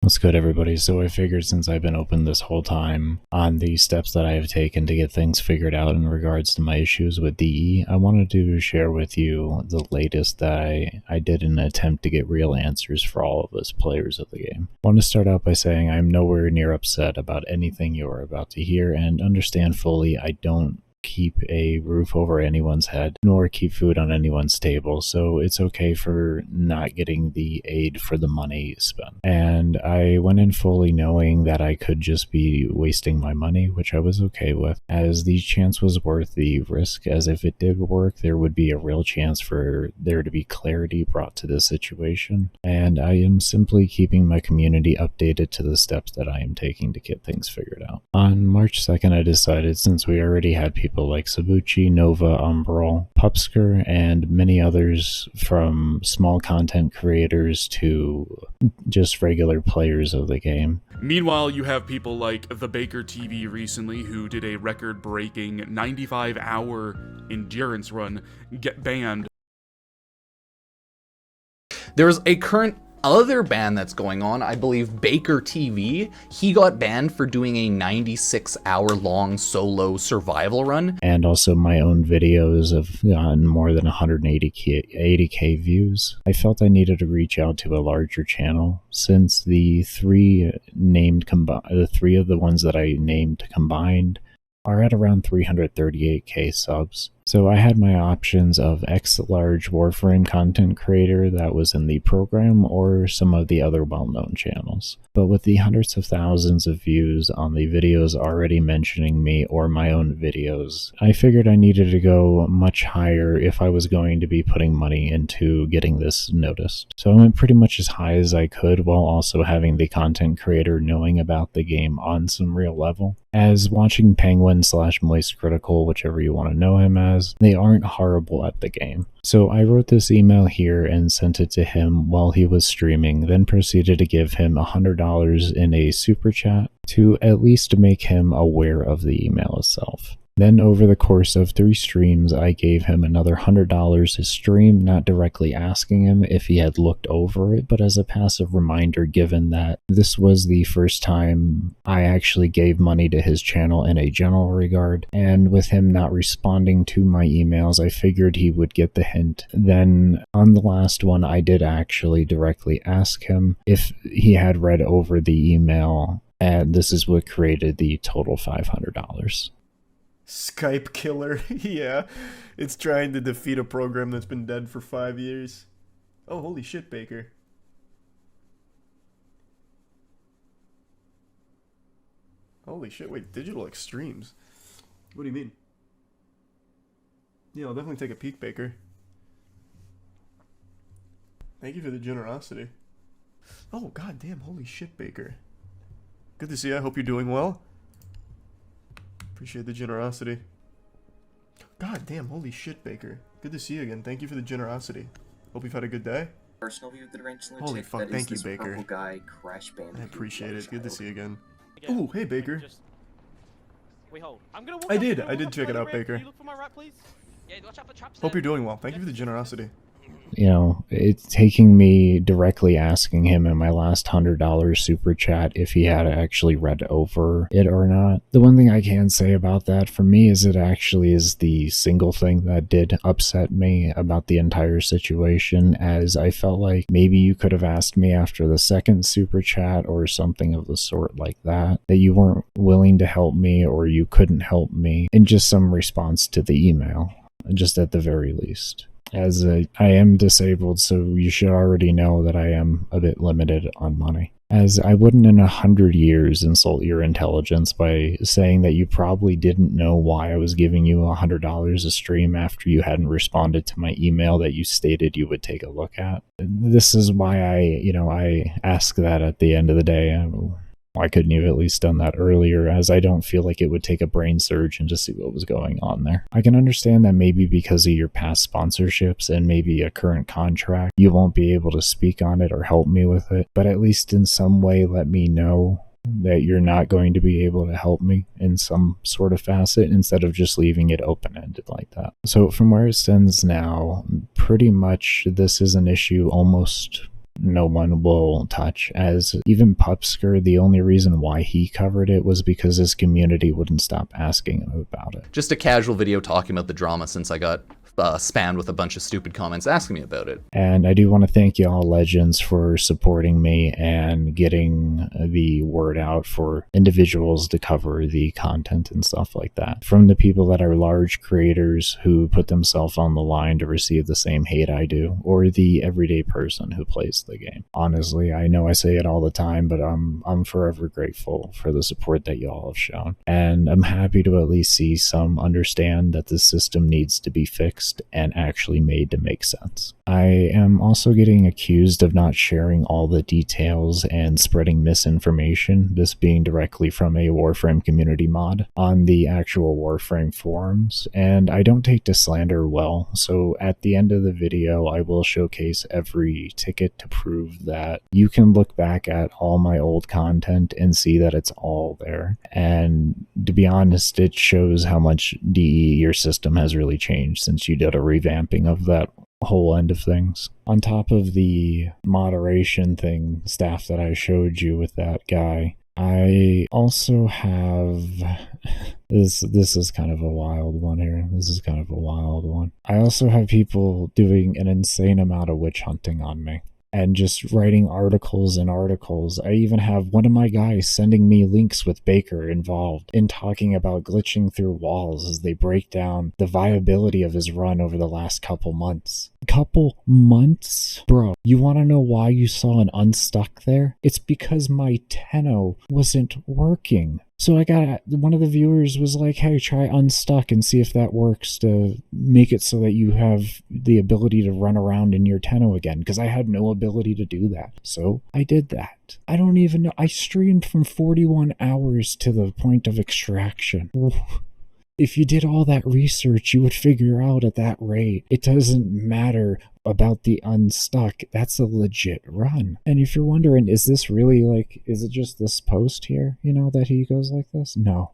What's good, everybody? So I figured since I've been open this whole time on the steps that I have taken to get things figured out in regards to my issues with DE, I wanted to share with you the latest that I did in an attempt to get real answers for all of us players of the game. I want to start out by saying I'm nowhere near upset about anything you're about to hear, and understand fully I don't keep a roof over anyone's head, nor keep food on anyone's table, so it's okay for not getting the aid for the money spent. And I went in fully knowing that I could just be wasting my money, which I was okay with, as the chance was worth the risk, as if it did work, there would be a real chance for there to be clarity brought to this situation, and I am simply keeping my community updated to the steps that I am taking to get things figured out. On March 2nd, I decided, since we already had people like Sabuchi, Nova, Umbral, Pupsker, and many others, from small content creators to just regular players of the game. Meanwhile, you have people like the Baker TV recently, who did a record-breaking 95-hour endurance run, get banned. There's a current other ban that's going on. I believe Baker TV, he got banned for doing a 96-hour-long solo survival run. And also my own videos have gotten more than 180k views. I felt I needed to reach out to a larger channel, since the three of the ones that I named combined are at around 338k subs. So I had my options of X-Large Warframe content creator that was in the program, or some of the other well-known channels. But with the hundreds of thousands of views on the videos already mentioning me or my own videos, I figured I needed to go much higher if I was going to be putting money into getting this noticed. So I went pretty much as high as I could, while also having the content creator knowing about the game on some real level. As watching Penguin / Moistcritikal, whichever you want to know him as, they aren't horrible at the game. So I wrote this email here and sent it to him while he was streaming, then proceeded to give him $100 in a super chat to at least make him aware of the email itself. Then over the course of 3 streams, I gave him another $100 to stream, not directly asking him if he had looked over it, but as a passive reminder, given that this was the first time I actually gave money to his channel in a general regard, and with him not responding to my emails, I figured he would get the hint. Then on the last one, I did actually directly ask him if he had read over the email, and this is what created the total $500. Skype killer. Yeah, it's trying to defeat a program that's been dead for 5 years. Oh, holy shit, Baker. Holy shit, wait, digital extremes? What do you mean? Yeah, I'll definitely take a peek, Baker. Thank you for the generosity. Oh, goddamn, holy shit, Baker. Good to see you, I hope you're doing well. Appreciate the generosity. God damn, holy shit, Baker. Good to see you again. Thank you for the generosity. Hope you've had a good day. Personal view of the range Holy fuck, thank you, Baker. Guy crash band. I appreciate it. Good to see you again. Ooh, hey, Baker. Wait, hold. I did check it out, Baker. Look for my rat, please? Yeah, watch out for traps. Hope you're doing well. Thank you for the generosity. You know, it's taking me directly asking him in my last $100 super chat if he had actually read over it or not. The one thing I can say about that for me is it actually is the single thing that did upset me about the entire situation, as I felt like maybe you could have asked me after the second super chat or something of the sort like that you weren't willing to help me or you couldn't help me in just some response to the email, just at the very least. As I am disabled, so you should already know that I am a bit limited on money. As I wouldn't in 100 years insult your intelligence by saying that you probably didn't know why I was giving you $100 a stream after you hadn't responded to my email that you stated you would take a look at. This is why I ask that at the end of the day. Why couldn't you have at least done that earlier, as I don't feel like it would take a brain surgeon to see what was going on there. I can understand that maybe because of your past sponsorships and maybe a current contract, you won't be able to speak on it or help me with it, but at least in some way let me know that you're not going to be able to help me in some sort of facet instead of just leaving it open-ended like that. So from where it stands now, pretty much this is an issue almost no one will touch. As even Pupsker, the only reason why he covered it was because his community wouldn't stop asking him about it. Just a casual video talking about the drama since I got spammed with a bunch of stupid comments asking me about it. And I do want to thank y'all legends for supporting me and getting the word out for individuals to cover the content and stuff like that. From the people that are large creators who put themselves on the line to receive the same hate I do, or the everyday person who plays the game. Honestly, I know I say it all the time, but I'm forever grateful for the support that y'all have shown. And I'm happy to at least see some understand that the system needs to be fixed and actually made to make sense. I am also getting accused of not sharing all the details and spreading misinformation, this being directly from a Warframe community mod on the actual Warframe forums, and I don't take to slander well, so at the end of the video I will showcase every ticket to prove that you can look back at all my old content and see that it's all there. And to be honest, it shows how much DE your system has really changed since you did a revamping of that whole end of things. On top of the moderation thing staff that I showed you with that guy, I also have this is kind of a wild one here. This is kind of a wild one. I also have people doing an insane amount of witch hunting on me and just writing articles and articles. I even have one of my guys sending me links with Baker involved in talking about glitching through walls as they break down the viability of his run over the last couple months. Couple months? Bro, you want to know why you saw an unstuck there? It's because my Tenno wasn't working. So I got, one of the viewers was like, hey, try unstuck and see if that works to make it so that you have the ability to run around in your Tenno again, because I had no ability to do that. So I did that. I don't even know. I streamed from 41 hours to the point of extraction. If you did all that research, you would figure out at that rate. It doesn't matter about the unstuck. That's a legit run. And if you're wondering, is this really like, is it just this post here, you know, that he goes like this? No.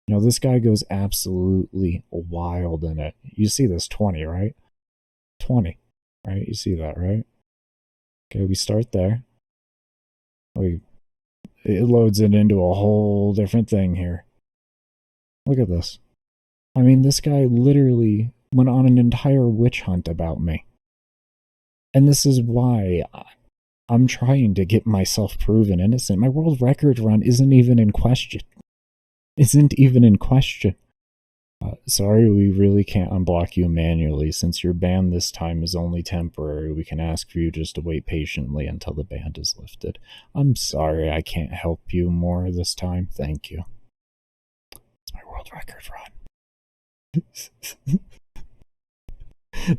No, this guy goes absolutely wild in it. You see this 20, right? 20, right? You see that, right? Okay, we start there. It loads it into a whole different thing here. Look at this. I mean, this guy literally went on an entire witch hunt about me. And this is why I'm trying to get myself proven innocent. My world record run isn't even in question. Sorry, we really can't unblock you manually. Since your ban this time is only temporary, we can ask for you just to wait patiently until the ban is lifted. I'm sorry I can't help you more this time. Thank you. It's my world record run.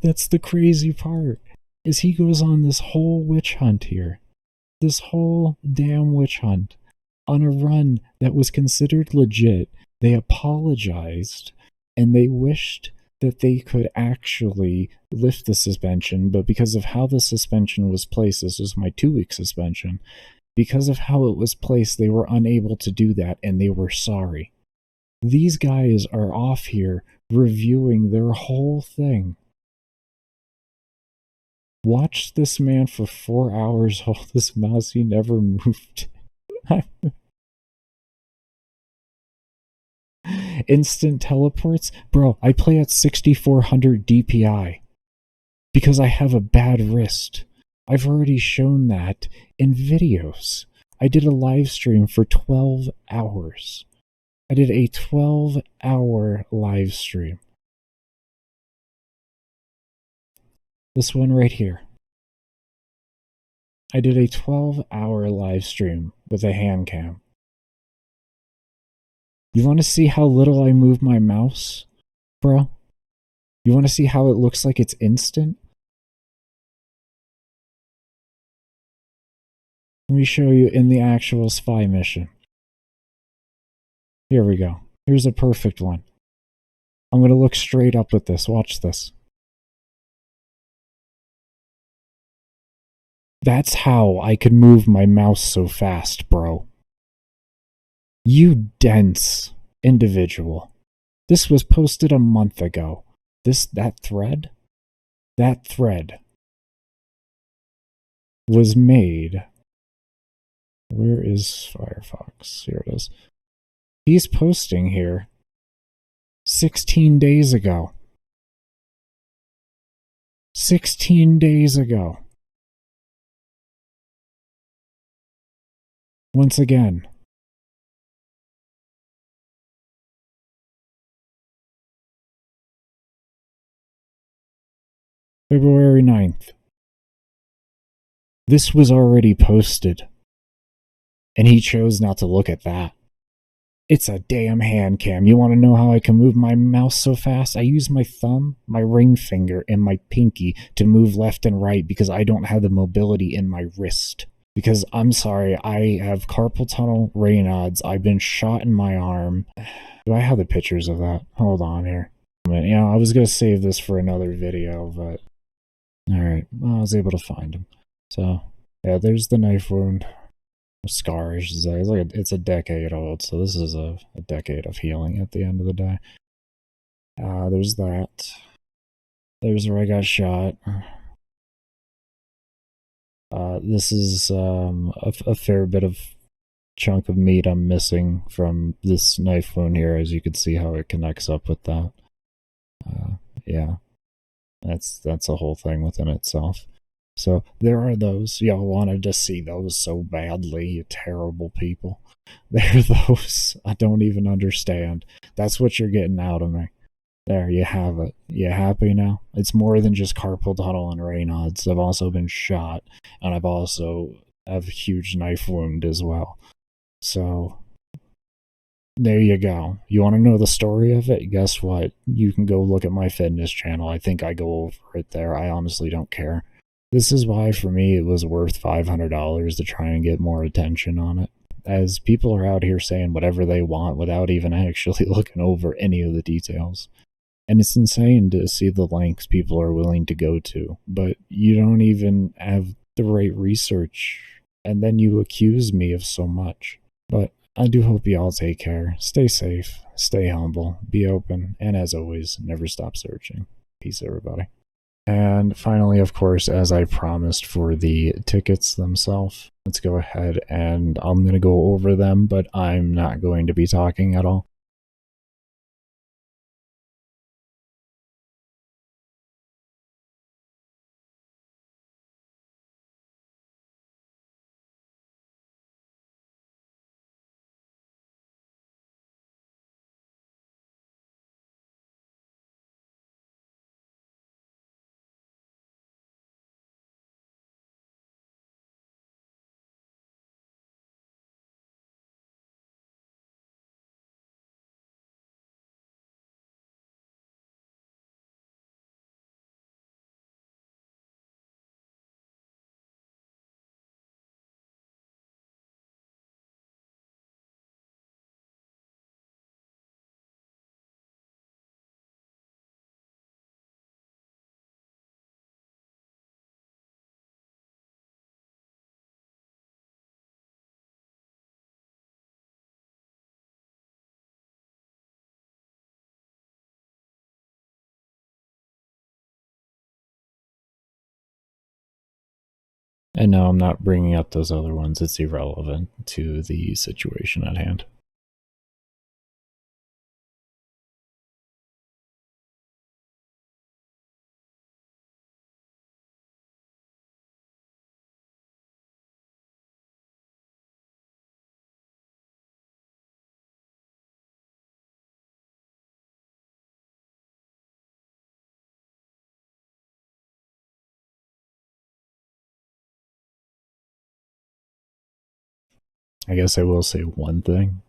That's the crazy part, is he goes on this whole witch hunt here. This whole damn witch hunt on a run that was considered legit. They apologized and they wished that they could actually lift the suspension, but because of how the suspension was placed, this was my 2-week suspension, because of how it was placed, they were unable to do that and they were sorry. These guys are off here reviewing their whole thing. Watch this man for 4 hours hold this mouse, he never moved. Instant teleports? Bro, I play at 6400 DPI because I have a bad wrist. I've already shown that in videos. I did a live stream for 12 hours. I did a 12-hour live stream. This one right here. I did a 12-hour live stream with a hand cam. You want to see how little I move my mouse, bro? You want to see how it looks like it's instant? Let me show you in the actual spy mission. Here we go. Here's a perfect one. I'm going to look straight up with this. Watch this. That's how I could move my mouse so fast, bro. You dense individual. This was posted a month ago. That thread was made. Where is Firefox? Here it is. He's posting here 16 days ago. 16 days ago. Once again. February 9th. This was already posted. And he chose not to look at that. It's a damn hand cam. You want to know how I can move my mouse so fast? I use my thumb, my ring finger, and my pinky to move left and right because I don't have the mobility in my wrist. Because I'm sorry, I have carpal tunnel, Raynaud's, I've been shot in my arm. Do I have the pictures of that? Hold on here. You know, I was going to save this for another video, but... Alright, well, I was able to find him. So, yeah, there's the knife wound. Scar, I should say. It's a decade old, so this is a decade of healing at the end of the day. There's that. There's where I got shot. This is a fair bit of chunk of meat I'm missing from this knife wound here, as you can see how it connects up with that. Yeah, that's a whole thing within itself. So there are those. Y'all wanted to see those so badly, you terrible people. There are those. I don't even understand. That's what you're getting out of me. There, you have it. You happy now? It's more than just carpal tunnel and Raynaud's. I've also been shot, and I've also have a huge knife wound as well. So, there you go. You want to know the story of it? Guess what? You can go look at my fitness channel. I think I go over it there. I honestly don't care. This is why, for me, it was worth $500 to try and get more attention on it. As people are out here saying whatever they want without even actually looking over any of the details. And it's insane to see the lengths people are willing to go to. But you don't even have the right research. And then you accuse me of so much. But I do hope you all take care. Stay safe. Stay humble. Be open. And as always, never stop searching. Peace, everybody. And finally, of course, as I promised for the tickets themselves, let's go ahead and I'm going to go over them, but I'm not going to be talking at all. And no, I'm not bringing up those other ones. It's irrelevant to the situation at hand. I guess I will say one thing.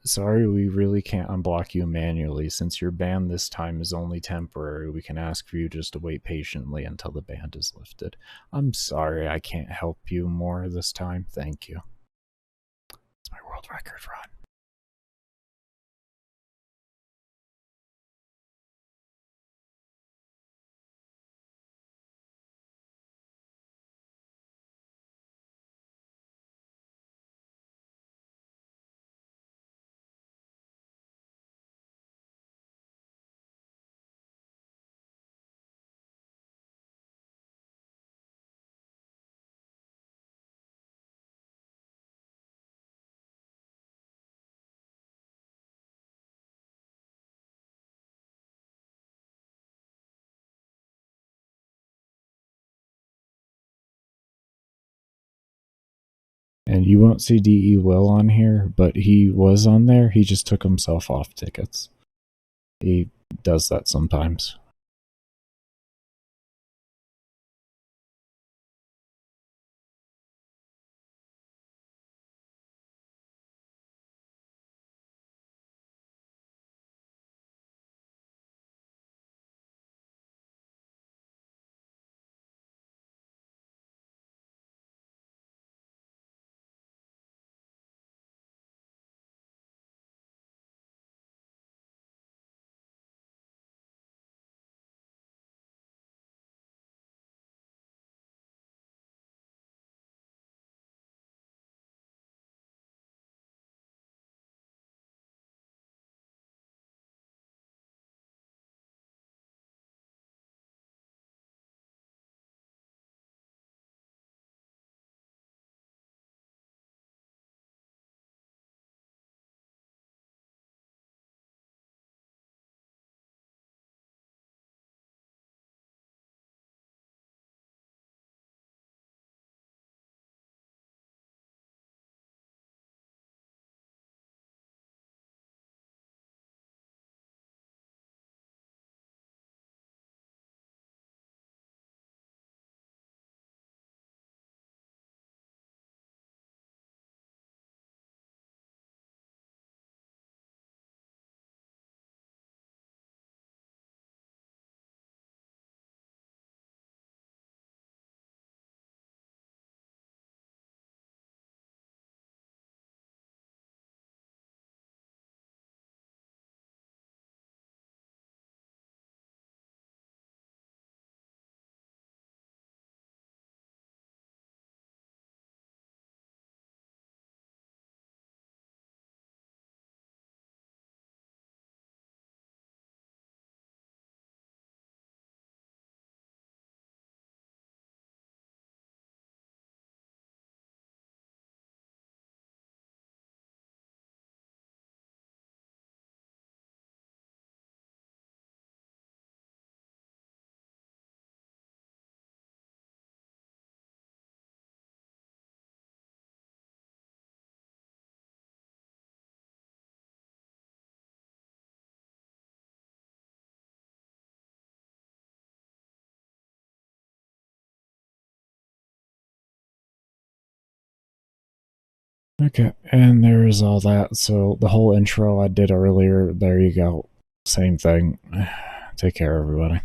Sorry, we really can't unblock you manually. Since your ban this time is only temporary, we can ask for you just to wait patiently until the ban is lifted. I'm sorry I can't help you more this time. Thank you. It's my world record run. And you won't see DE Will on here, but he was on there. He just took himself off tickets. He does that sometimes. Okay, and there's all that. So the whole intro I did earlier, there you go. Same thing. Take care, everybody.